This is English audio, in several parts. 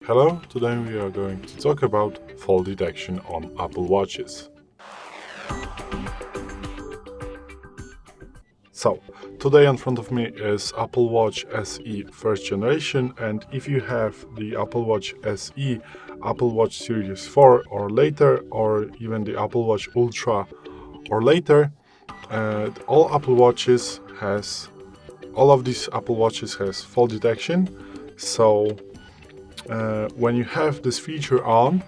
Hello, today we are going to talk about fall detection on Apple Watches. So, today in front of me is Apple Watch SE first generation, and if you have the Apple Watch SE, Apple Watch Series 4 or later, or even the Apple Watch Ultra or later, all of these Apple Watches has fall detection. So when you have this feature on,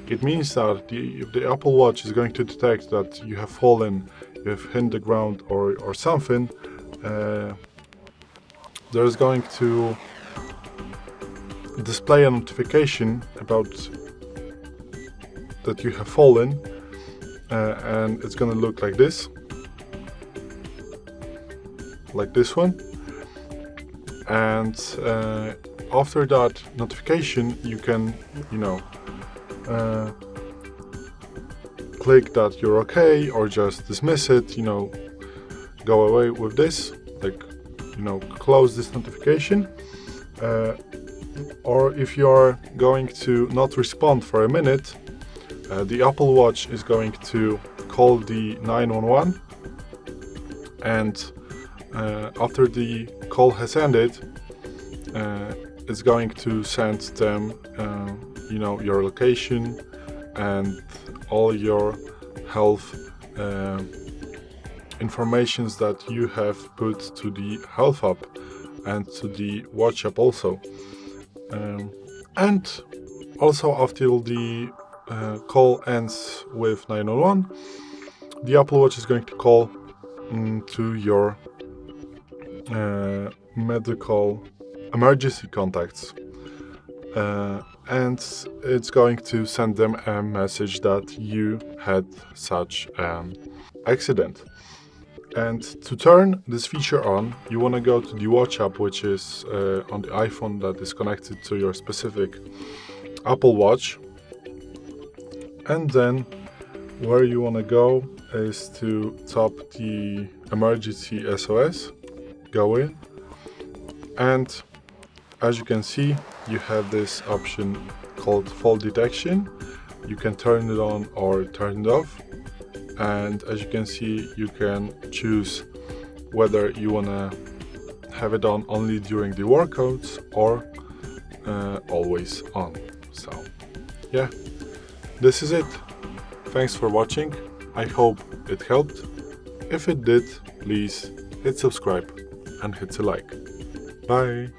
it means that the Apple Watch is going to detect that you have fallen, you have hit the ground or something. There's going to display a notification about that you have fallen, and it's going to look like this one. And after that notification, you can, click that you're okay or just dismiss it, go away with this, close this notification. Or if you're going to not respond for a minute, the Apple Watch is going to call the 911, and after the call has ended, it's going to send them, your location and all your health informations that you have put to the health app and to the watch app also. And also after the call ends with 911, the Apple Watch is going to call to your medical emergency contacts, and it's going to send them a message that you had such an accident. And to turn this feature on, you want to go to the watch app, which is on the iPhone that is connected to your specific Apple Watch. And then where you want to go is to tap the emergency SOS, go in, and as you can see, you have this option called fall detection. You can turn it on or turn it off. And as you can see, you can choose whether you want to have it on only during the workouts or always on. So yeah, this is it. Thanks for watching. I hope it helped. If it did, please hit subscribe and hit a like. Bye.